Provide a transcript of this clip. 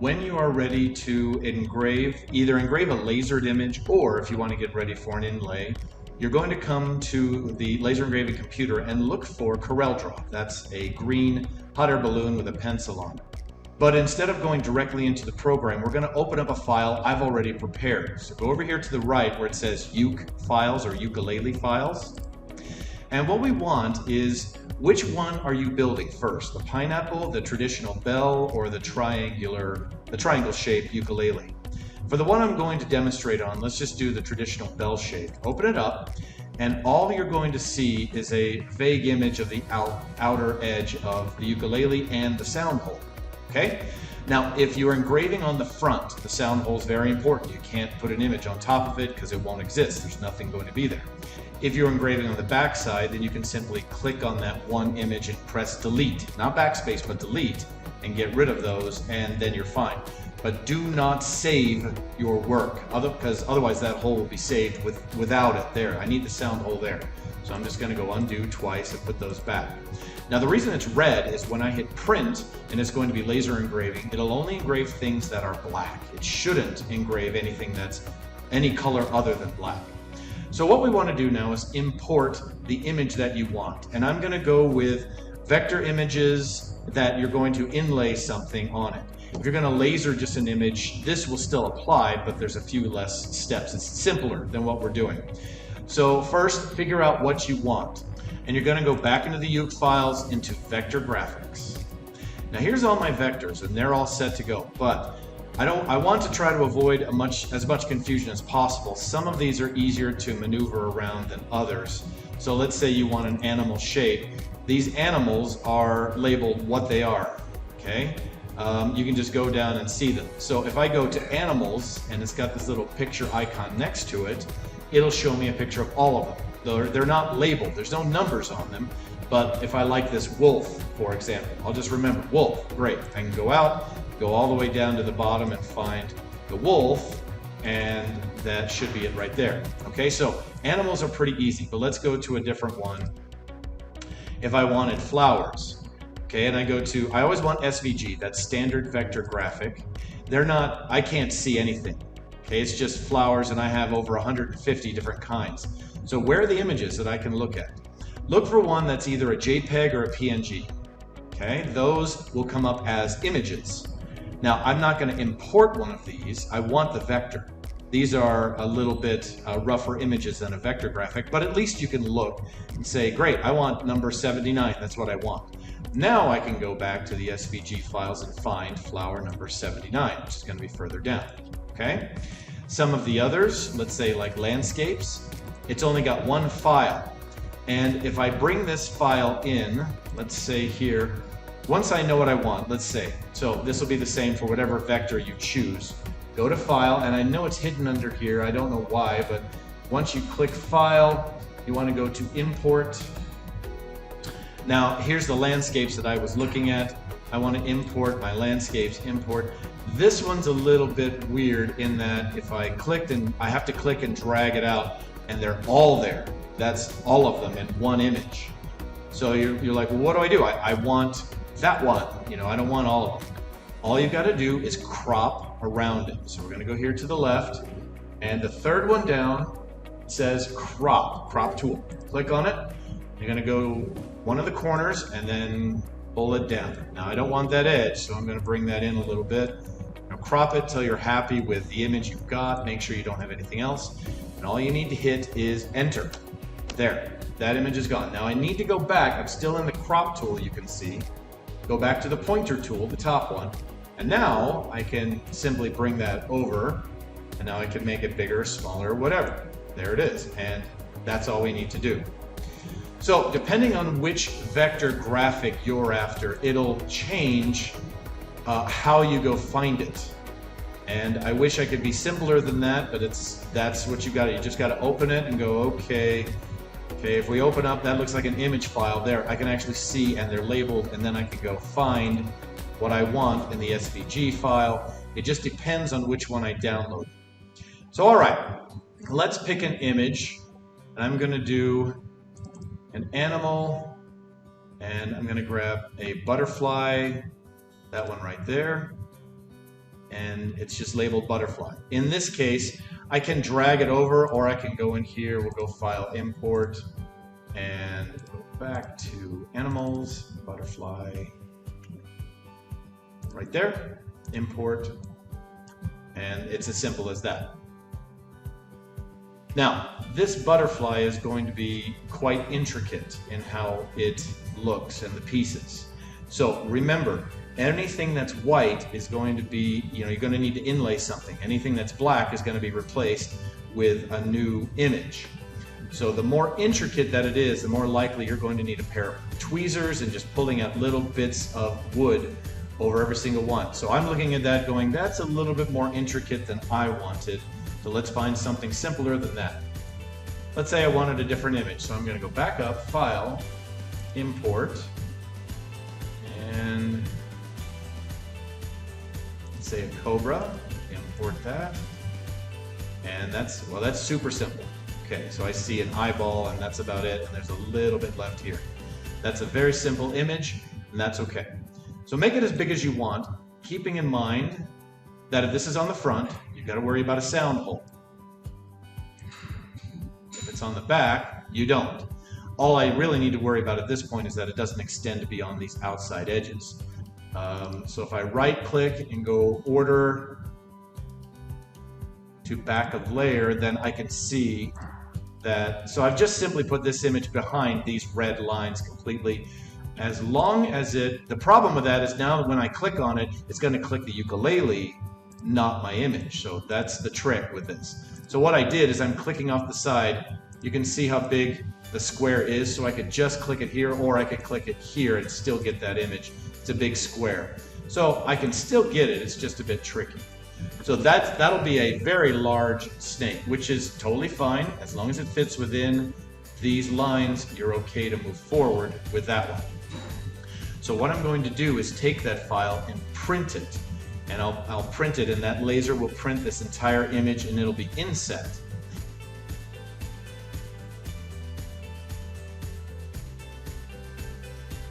when you are ready to either engrave a lasered image, or if you want to get ready for an inlay, you're going to come to the laser engraving computer and look for CorelDRAW. That's a green hot air balloon with a pencil on it. But instead of going directly into the program, we're going to open up a file I've already prepared. So go over here to the right where it says uke files or ukulele files. And what we want is, which one are you building first? The pineapple, the traditional bell, or the triangle shaped ukulele? For the one I'm going to demonstrate on, let's just do the traditional bell shape. Open it up, and all you're going to see is a vague image of the outer edge of the ukulele and the sound hole. Okay? Now, if you're engraving on the front, the sound hole is very important. You can't put an image on top of it because it won't exist. There's nothing going to be there. If you're engraving on the back side, then you can simply click on that one image and press delete. Not backspace, but delete, and get rid of those, and then you're fine. But do not save your work, because otherwise that hole will be saved without it there. I need the sound hole there. So I'm just going to go undo twice and put those back. Now the reason it's red is when I hit print and it's going to be laser engraving, it'll only engrave things that are black. It shouldn't engrave anything that's any color other than black. So what we want to do now is import the image that you want. And I'm going to go with vector images that you're going to inlay something on it. If you're going to laser just an image, this will still apply, but there's a few less steps. It's simpler than what we're doing. So first, figure out what you want. And you're going to go back into the uke files into vector graphics. Now here's all my vectors, and they're all set to go. But I want to try to avoid as much confusion as possible. Some of these are easier to maneuver around than others. So let's say you want an animal shape. These animals are labeled what they are. Okay? You can just go down and see them. So if I go to animals and it's got this little picture icon next to it, it'll show me a picture of all of them. They're not labeled, there's no numbers on them, but if I like this wolf, for example, I'll just remember wolf, great. I can go out, go all the way down to the bottom and find the wolf, and that should be it right there. Okay, so animals are pretty easy, but let's go to a different one. If I wanted flowers, okay, and I always want SVG, that's standard vector graphic. I can't see anything. Okay, it's just flowers, and I have over 150 different kinds. So where are the images that I can look at? Look for one that's either a JPEG or a PNG. Okay, those will come up as images. Now, I'm not going to import one of these. I want the vector. These are a little bit rougher images than a vector graphic, but at least you can look and say, great, I want number 79. That's what I want. Now I can go back to the SVG files and find flower number 79, which is going to be further down. Okay? Some of the others, let's say like landscapes, it's only got one file. And if I bring this file in, let's say here, once I know what I want, let's say, so this will be the same for whatever vector you choose. Go to File, and I know it's hidden under here, I don't know why, but once you click File, you want to go to Import. Now, here's the landscapes that I was looking at. I want to import my landscapes, import. This one's a little bit weird in that if I clicked, and I have to click and drag it out, and they're all there. That's all of them in one image. So you're like, well, what do? I want that one. You know, I don't want all of them. All you've got to do is crop around it. So we're going to go here to the left, and the third one down says crop tool. Click on it. You're going to go one of the corners and then pull it down. Now I don't want that edge, so I'm going to bring that in a little bit. Now crop it till you're happy with the image you've got. Make sure you don't have anything else. And all you need to hit is enter. There, that image is gone. Now I need to go back. I'm still in the crop tool, you can see. Go back to the pointer tool, the top one. And now I can simply bring that over, and now I can make it bigger, smaller, whatever. There it is, and that's all we need to do. So depending on which vector graphic you're after, it'll change how you go find it. And I wish I could be simpler than that, but that's what you got. You just got to open it and go, okay, if we open up, that looks like an image file there. I can actually see, and they're labeled, and then I can go find what I want in the SVG file. It just depends on which one I download. So all right, let's pick an image, and I'm going to do an animal, and I'm going to grab a butterfly, that one right there. and it's just labeled butterfly. In this case, I can drag it over, or I can go in here, we'll go File, Import, and go back to Animals, Butterfly, right there, Import, and it's as simple as that. Now, this butterfly is going to be quite intricate in how it looks and the pieces. So remember, anything that's white is going to be, you're going to need to inlay something. Anything that's black is going to be replaced with a new image. So the more intricate that it is, the more likely you're going to need a pair of tweezers and just pulling out little bits of wood over every single one. So I'm looking at that going, that's a little bit more intricate than I wanted. So let's find something simpler than that. Let's say I wanted a different image. So I'm going to go back up, File, Import, and let's say a cobra, import that. And that's super simple. Okay, so I see an eyeball and that's about it, and there's a little bit left here. That's a very simple image, and that's okay. So make it as big as you want, keeping in mind that if this is on the front, you've got to worry about a sound hole. If it's on the back, you don't. All I really need to worry about at this point is that it doesn't extend beyond these outside edges. So if I right-click and go Order to Back of Layer, then I can see that. So I've just simply put this image behind these red lines completely. As long as the problem with that is now when I click on it, it's going to click the ukulele, not my image. So that's the trick with this. So what I did is I'm clicking off the side. You can see how big the square is, so I could just click it here, or I could click it here and still get that image. It's a big square. So I can still get it, it's just a bit tricky. So that'll be a very large snake, which is totally fine. As long as it fits within these lines, you're okay to move forward with that one. So what I'm going to do is take that file and print it. And I'll print it, and that laser will print this entire image, and it'll be inset.